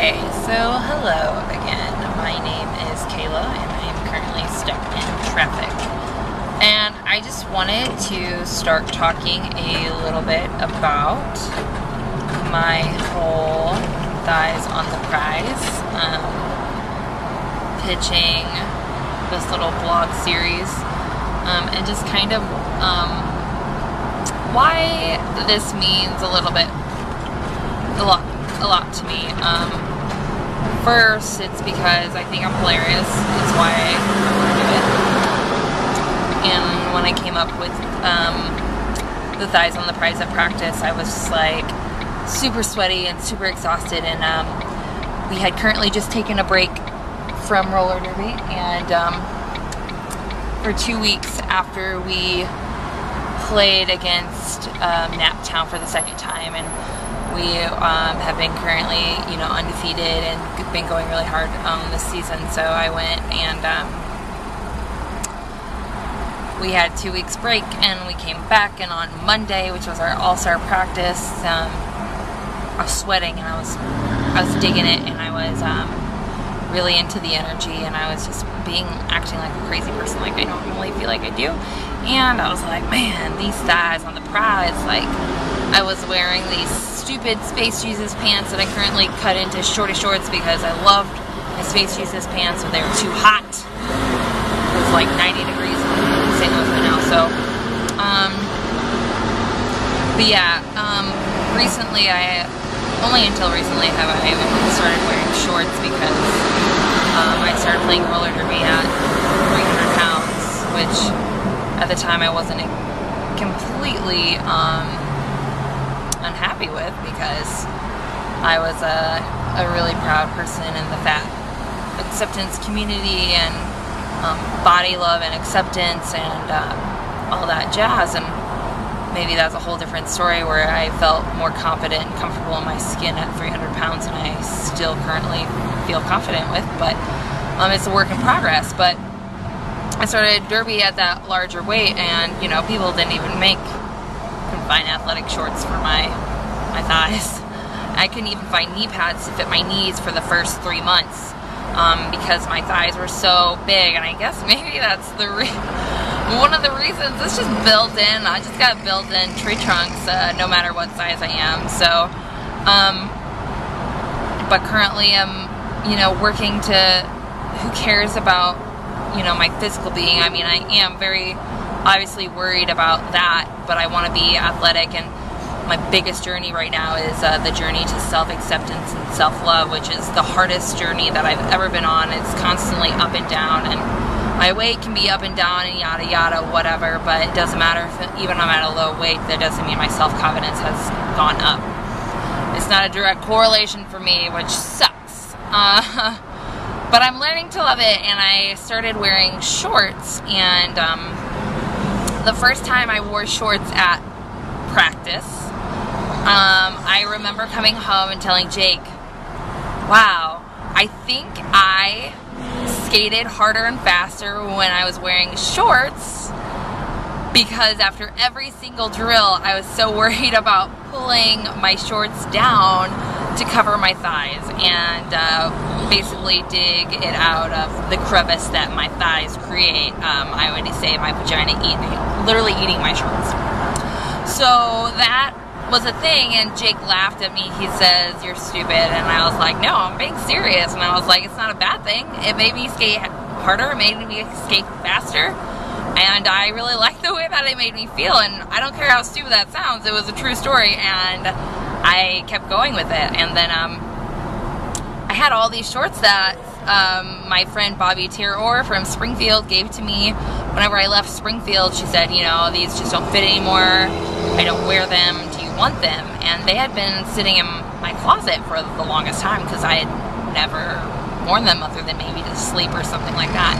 Okay, so hello again. My name is Kayla and I am currently stuck in traffic. And I just wanted to start talking a little bit about my whole thighs on the prize, pitching this little blog series, and just kind of why this means a lot to me. First, it's because I think I'm hilarious. It's why I want to do it. And when I came up with the thighs on the prize at practice, I was just like super sweaty and super exhausted. And we had currently just taken a break from roller derby, and for 2 weeks after we played against Naptown for the second time, and we have been currently, undefeated and been going really hard this season. So I went and we had 2 weeks break, and we came back, and on Monday, which was our all-star practice, I was sweating and I was digging it, and I was really into the energy, and I was just acting like a crazy person like I normally feel like I do. And I was like, man, these thighs on the prize, like, I was wearing these stupid Space Jesus pants that I currently cut into shorty shorts because I loved my Space Jesus pants, but they were too hot. It was like 90 degrees in St. Louis right now, so, but yeah, only until recently have I even started wearing shorts, because I started playing roller derby at 300 pounds, which at the time I wasn't completely unhappy with, because I was a really proud person in the fat acceptance community, and body love and acceptance, and all that jazz. And maybe that's a whole different story, where I felt more confident and comfortable in my skin at 300 pounds, and I still currently feel confident with, but it's a work in progress. But I started derby at that larger weight, and people couldn't find athletic shorts for my thighs. I couldn't even find knee pads to fit my knees for the first 3 months, because my thighs were so big. And I guess maybe that's one of the reasons. It's just built in. I just got built-in tree trunks, no matter what size I am. So, but currently I'm, working to, who cares about, my physical being? I mean, I am very obviously worried about that, but I want to be athletic, and my biggest journey right now is the journey to self-acceptance and self-love, which is the hardest journey that I've ever been on. It's constantly up and down, and my weight can be up and down and yada yada whatever, but it doesn't matter if even I'm at a low weight. That doesn't mean my self-confidence has gone up. It's not a direct correlation for me, which sucks. But I'm learning to love it, and I started wearing shorts, and the first time I wore shorts at practice, I remember coming home and telling Jake, wow, I think I skated harder and faster when I was wearing shorts, because after every single drill I was so worried about pulling my shorts down to cover my thighs and basically dig it out of the crevice that my thighs create. I would say my vagina literally eating my shorts. So that was a thing, and Jake laughed at me. He says, you're stupid. And I was like, no, I'm being serious. And I was like, it's not a bad thing. It made me skate harder. It made me skate faster. And I really liked the way that it made me feel. And I don't care how stupid that sounds. It was a true story. And I kept going with it. And then I had all these shorts that my friend Bobby Terror from Springfield gave to me whenever I left Springfield. She said, these just don't fit anymore. I don't wear them. Do you want them? And they had been sitting in my closet for the longest time, because I had never worn them other than maybe to sleep or something like that.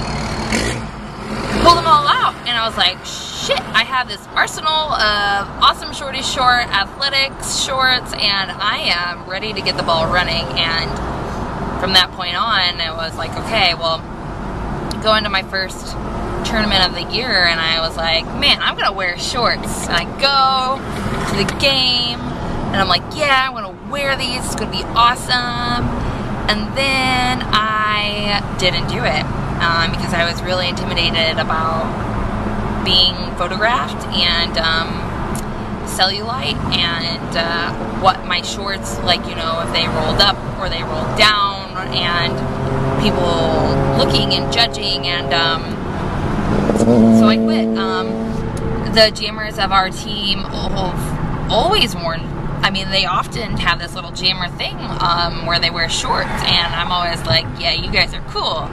Pulled them all out, and I was like, shit, I have this arsenal of awesome shorty short athletics shorts, and I am ready to get the ball running. And from that point on, it was like, okay, well, go into my first tournament of the year, and I was like, man, I'm gonna wear shorts. And I go to the game, and I'm like, yeah, I'm gonna wear these, it's gonna be awesome. And then I didn't do it because I was really intimidated about being photographed and cellulite and what my shorts, like, you know, if they rolled up or they rolled down, and people looking and judging, and so I quit. The jammers of our team have always worn, I mean, they often have this little jammer thing where they wear shorts, and I'm always like, yeah, you guys are cool.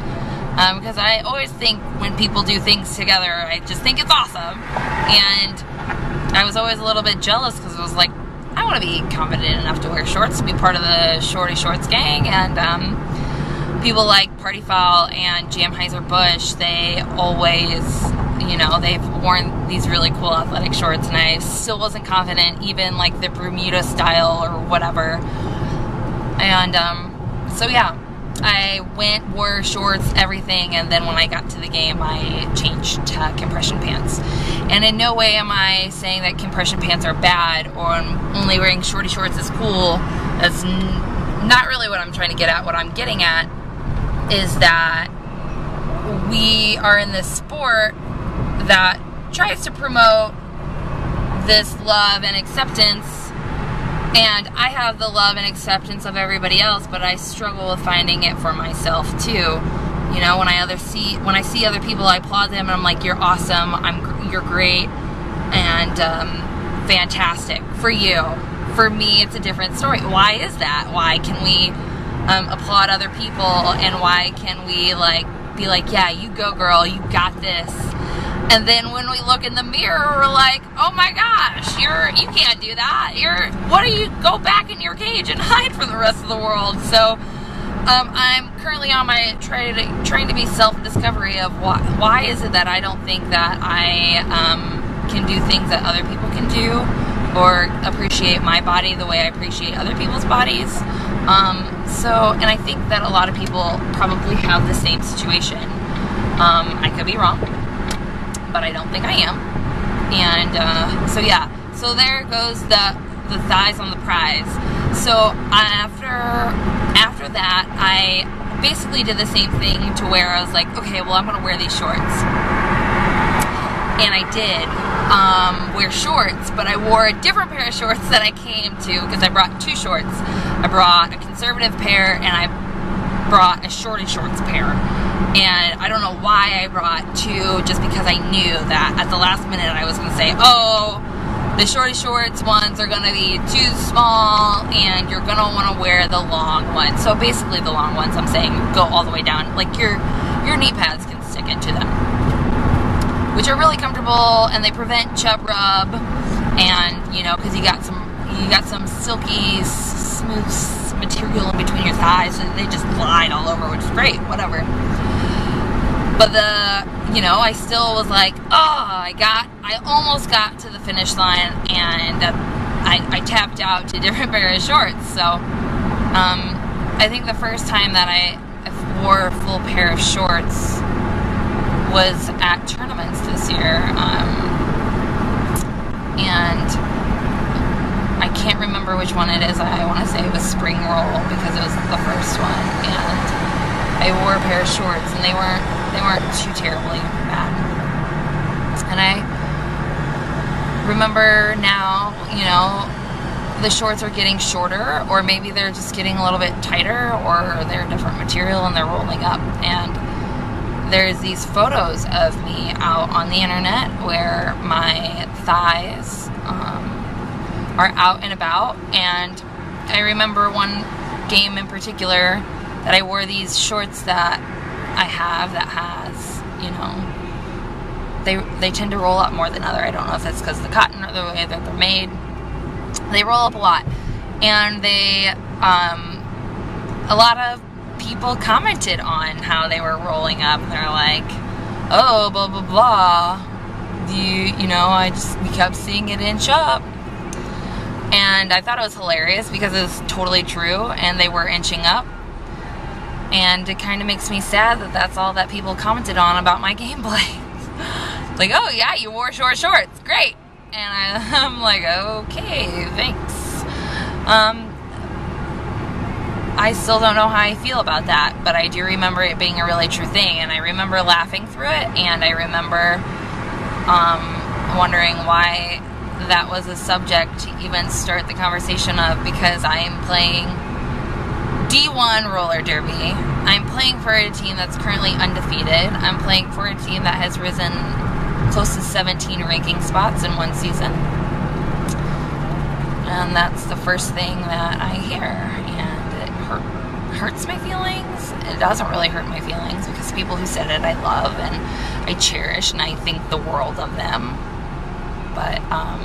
Because I always think when people do things together, I just think it's awesome. And I was always a little bit jealous because I was like, I want to be confident enough to wear shorts to be part of the Shorty Shorts gang. And people like Party Foul and Jamheiser-Busch, they always, you know, they've worn these really cool athletic shorts, and I still wasn't confident, even like the Bermuda style or whatever. And so yeah, I went, wore shorts, everything, and then when I got to the game, I changed to compression pants. And in no way am I saying that compression pants are bad or only wearing shorty shorts is cool. That's not really what I'm trying to get at. What I'm getting at is that we are in this sport that tries to promote this love and acceptance, and I have the love and acceptance of everybody else, but I struggle with finding it for myself too. You know, when I see other people, I applaud them and I'm like, you're awesome, you're great, and fantastic for you. For me, it's a different story. Why is that? Why can we applaud other people, and why can we like be like, yeah, you go girl, you got this? And then when we look in the mirror, we're like, oh my gosh, you can't do that. What do you go back in your cage and hide from the rest of the world? So I'm currently on my trying to be self-discovery of why is it that I don't think that I can do things that other people can do, or appreciate my body the way I appreciate other people's bodies. And I think that a lot of people probably have the same situation. I could be wrong, but I don't think I am. And so yeah, so there goes the thighs on the prize. So after that, I basically did the same thing to where I was like, okay, well, I'm gonna wear these shorts. And I did wear shorts, but I wore a different pair of shorts that I came to, because I brought two shorts. I brought a conservative pair and I brought a shorty shorts pair. And I don't know why I brought two, just because I knew that at the last minute I was going to say, oh, the shorty shorts ones are going to be too small and you're going to want to wear the long ones. So basically the long ones, I'm saying, go all the way down. Like your knee pads can stick into them, which are really comfortable, and they prevent chub rub, and you know, because you got some silky smooth material in between your thighs, so they just glide all over, which is great, whatever. But I still was like, oh, I almost got to the finish line, and I tapped out to a different pair of shorts. So I think the first time that I wore a full pair of shorts was at tournaments this year, and I can't remember which one it is. I want to say it was Spring Roll, because it was the first one, and I wore a pair of shorts, and they weren't too terribly bad. And I remember now, you know, the shorts are getting shorter, or maybe they're just getting a little bit tighter, or they're a different material and they're rolling up. And there's these photos of me out on the internet where my thighs are out and about, and I remember one game in particular that I wore these shorts that I have that has, you know, they tend to roll up more than other. I don't know if that's because of the cotton or the way that they're made. They roll up a lot, and they a lot of people commented on how they were rolling up, and they're like, oh, blah blah blah, we kept seeing it inch up. And I thought it was hilarious because it was totally true, and they were inching up. And it kind of makes me sad that that's all that people commented on about my gameplay. Like, oh yeah, you wore short shorts, great. And I'm like, okay, thanks. I still don't know how I feel about that, but I do remember it being a really true thing, and I remember laughing through it, and I remember wondering why that was a subject to even start the conversation of, because I am playing D1 roller derby. I'm playing for a team that's currently undefeated. I'm playing for a team that has risen close to 17 ranking spots in one season. And that's the first thing that I hear, and it hurts my feelings. It doesn't really hurt my feelings, because people who said it I love and I cherish, and I think the world of them. But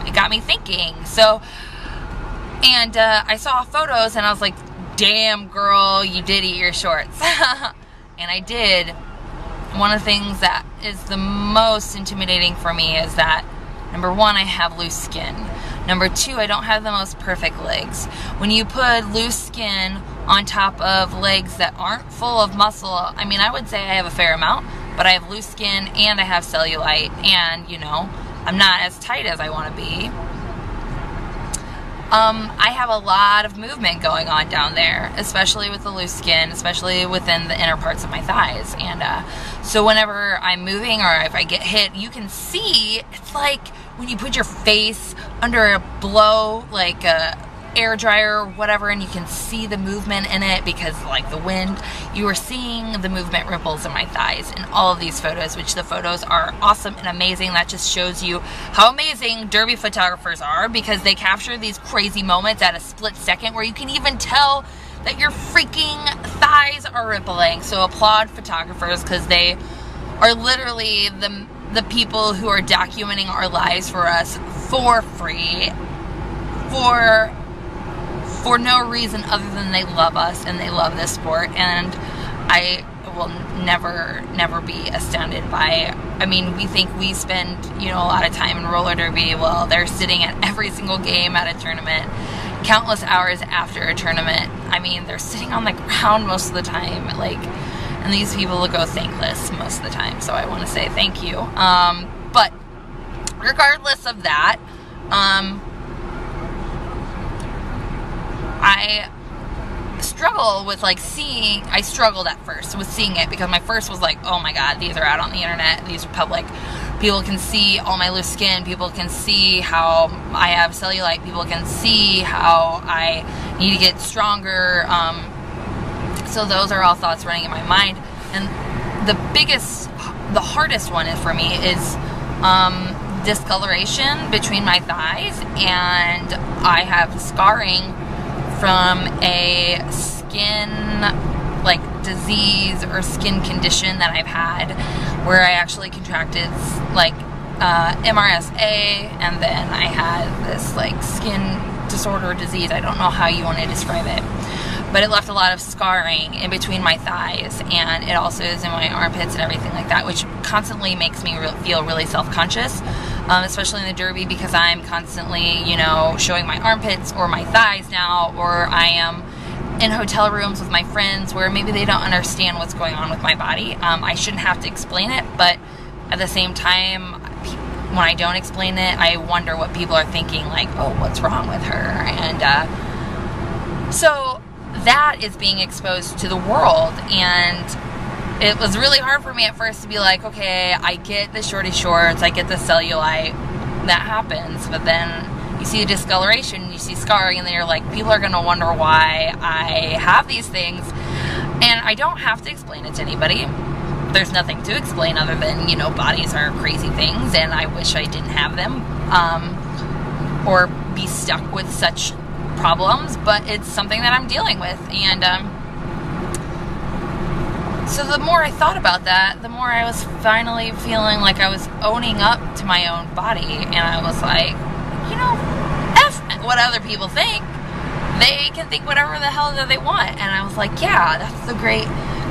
it got me thinking. So, and I saw photos, and I was like, damn girl, you did eat your shorts. And I did. One of the things that is the most intimidating for me is that, number one, I have loose skin. Number two, I don't have the most perfect legs. When you put loose skin on top of legs that aren't full of muscle, I mean, I would say I have a fair amount, but I have loose skin and I have cellulite, and, you know, I'm not as tight as I want to be. I have a lot of movement going on down there, especially with the loose skin, especially within the inner parts of my thighs. And so whenever I'm moving or if I get hit, you can see, it's like when you put your face under a blow, like a air dryer or whatever, and you can see the movement in it because, like, the wind, you are seeing the movement ripples in my thighs in all of these photos, which the photos are awesome and amazing. That just shows you how amazing derby photographers are, because they capture these crazy moments at a split second where you can even tell that your freaking thighs are rippling. So applaud photographers, because they are literally the people who are documenting our lives for us for free, for no reason other than they love us and they love this sport. And I will never be astounded by, I mean, we think we spend, you know, a lot of time in roller derby. Well, they're sitting at every single game at a tournament, countless hours after a tournament. I mean, they're sitting on the ground most of the time, like, and these people will go thankless most of the time. So I want to say thank you. But regardless of that, I struggle with, like, I struggled at first with seeing it, because my first was like, oh my god, these are out on the internet, these are public, people can see all my loose skin, people can see how I have cellulite, people can see how I need to get stronger, so those are all thoughts running in my mind. And the hardest one for me is discoloration between my thighs, and I have scarring from a skin, like, disease or skin condition that I've had, where I actually contracted, like, MRSA, and then I had this, like, skin disorder disease. I don't know how you want to describe it, but it left a lot of scarring in between my thighs, and it also is in my armpits and everything like that, which constantly makes me feel really self-conscious, especially in the derby, because I'm constantly, you know, showing my armpits or my thighs now, or I am in hotel rooms with my friends where maybe they don't understand what's going on with my body. I shouldn't have to explain it, but at the same time, when I don't explain it, I wonder what people are thinking, like, oh, what's wrong with her? And so that is being exposed to the world, and it was really hard for me at first to be like, okay, I get the shorty shorts, I get the cellulite, that happens, but then you see the discoloration, you see scarring, and then you're like, people are going to wonder why I have these things, and I don't have to explain it to anybody. There's nothing to explain other than, you know, bodies are crazy things, and I wish I didn't have them, or be stuck with such problems, but it's something that I'm dealing with. And so the more I thought about that, the more I was finally feeling like I was owning up to my own body, and I was like, you know, F what other people think. They can think whatever the hell that they want. And I was like, yeah, that's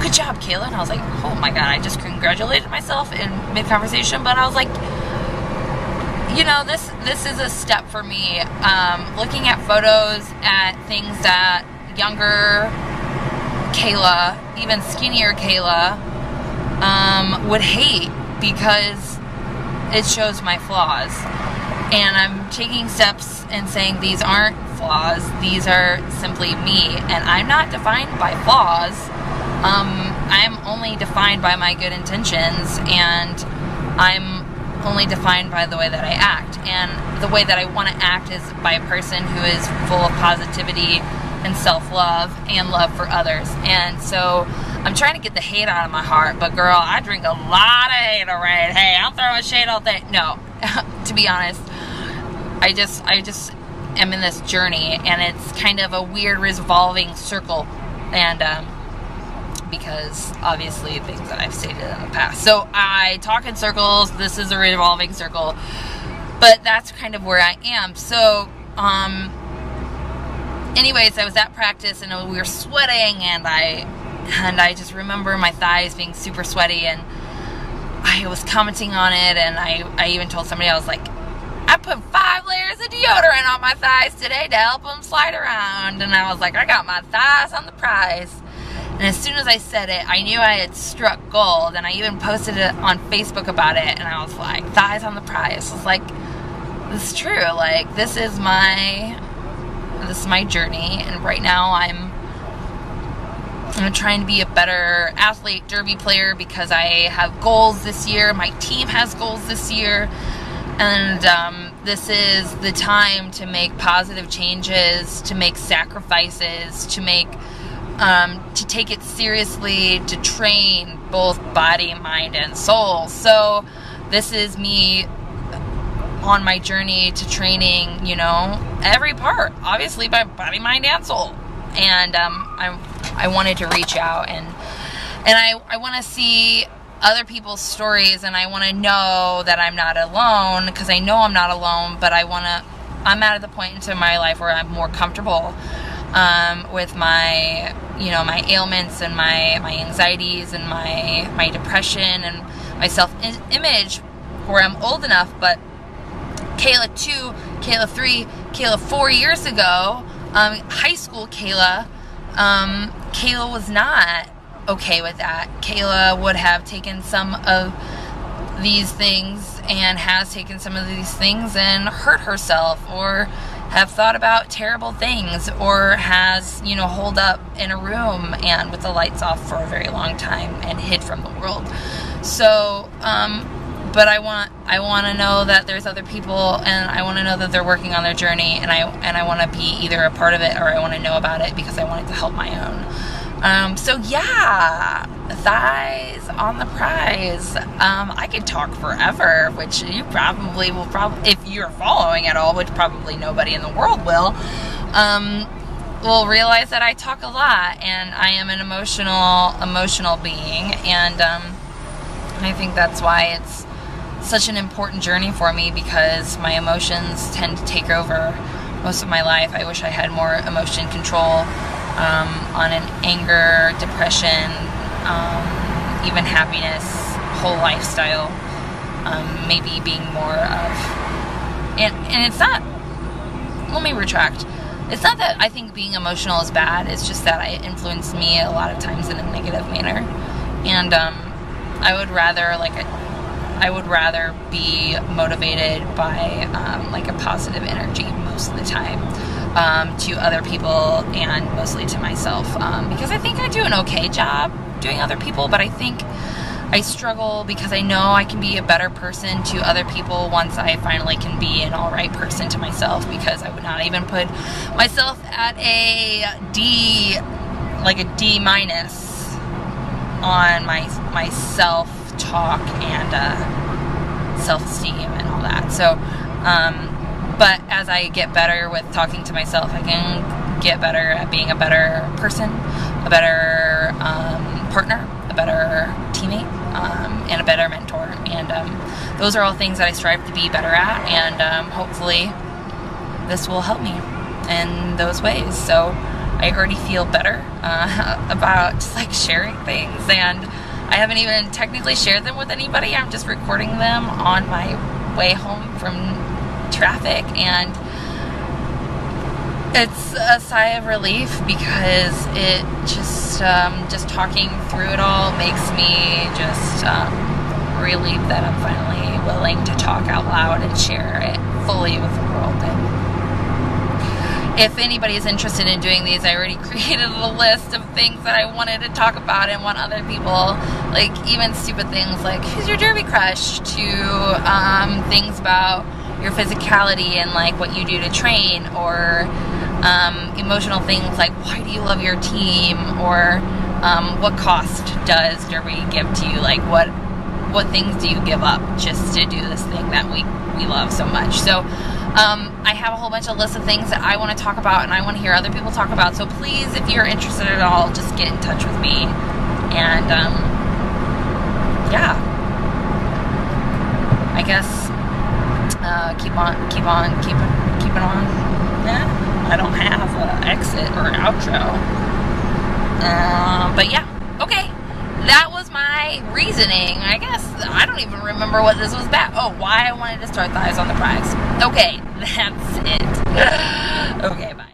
good job, Kayla. And I was like, oh my god, I just congratulated myself in mid-conversation, but I was like, you know, this is a step for me, looking at photos, at things that younger Kayla, even skinnier Kayla, would hate, because it shows my flaws. And I'm taking steps and saying these aren't flaws. These are simply me, and I'm not defined by flaws. I'm only defined by my good intentions, and I'm only defined by the way that I act. And the way that I want to act is by a person who is full of positivity and self-love and love for others. And so I'm trying to get the hate out of my heart, but girl, I drink a lot of Haterade. Hey, I'm throwing shade all day. No, to be honest, I just am in this journey, and it's kind of a weird revolving circle, and because obviously things that I've stated in the past. So I talk in circles. This is a revolving circle, but that's kind of where I am. So anyways, I was at practice, and we were sweating, and I just remember my thighs being super sweaty, and I was commenting on it, and I even told somebody, I was like, I put 5 layers of deodorant on my thighs today to help them slide around. And I was like, I got my thighs on the prize. And as soon as I said it, I knew I had struck gold, and I even posted it on Facebook about it, and I was like, thighs on the prize. I was like, this is true. Like, this is my journey, and right now I'm trying to be a better athlete, derby player, because I have goals this year. My team has goals this year, and this is the time to make positive changes, to make sacrifices, to take it seriously, to train both body, mind, and soul. So this is me on my journey to training, you know, every part, obviously, by body, mind, and soul. And I wanted to reach out, and I want to see other people's stories, and I want to know that I'm not alone, because I know I'm not alone, but I'm at the point in my life where I'm more comfortable with my, you know, my ailments and my anxieties and my depression and my self-image, where I'm old enough. But Kayla 2, Kayla 3, Kayla 4 years ago, high school Kayla was not okay with that. Kayla would have taken some of these things, and has taken some of these things, and hurt herself, or have thought about terrible things, or has, you know, holed up in a room and with the lights off for a very long time and hid from the world. So, but I want to know that there's other people, and I want to know that they're working on their journey, and I want to be either a part of it, or I want to know about it because I want it to help my own. So yeah, thighs on the prize. I could talk forever, which you probably will, if you're following at all, which probably nobody in the world will realize that I talk a lot, and I am an emotional being, and I think that's why it's such an important journey for me, because my emotions tend to take over most of my life. I wish I had more emotion control on an anger, depression, even happiness, whole lifestyle, maybe being more of, and it's not, let me retract, it's not that I think being emotional is bad, it's just that it influenced me a lot of times in a negative manner, and I would rather be motivated by like a positive energy most of the time, to other people and mostly to myself, because I think I do an okay job doing other people, but I think I struggle because I know I can be a better person to other people once I finally can be an alright person to myself, because I would not even put myself at a D, like a D- on my self-talk and self-esteem and all that. So, but as I get better with talking to myself, I can get better at being a better person, a better partner, a better teammate, and a better mentor. And those are all things that I strive to be better at, and hopefully this will help me in those ways. So I already feel better about just like sharing things, and I haven't even technically shared them with anybody. I'm just recording them on my way home from traffic, and it's a sigh of relief, because it just talking through it all makes me just relieved that I'm finally willing to talk out loud and share it fully with the world. And if anybody is interested in doing these, I already created a list of things that I wanted to talk about and want other people, like even stupid things like who's your derby crush, to things about your physicality and like what you do to train, or emotional things like why do you love your team, or what cost does derby give to you, like what things do you give up just to do this thing that we love so much. So I have a whole bunch of lists of things that I want to talk about and I want to hear other people talk about. So please, if you're interested at all, just get in touch with me. And yeah, I guess keep it on. Yeah, I don't have an exit or an outro. But yeah, okay. That was my reasoning, I guess. I don't even remember what this was about. Oh, why I wanted to start Thighs on the Prize. Okay, that's it. Okay, bye.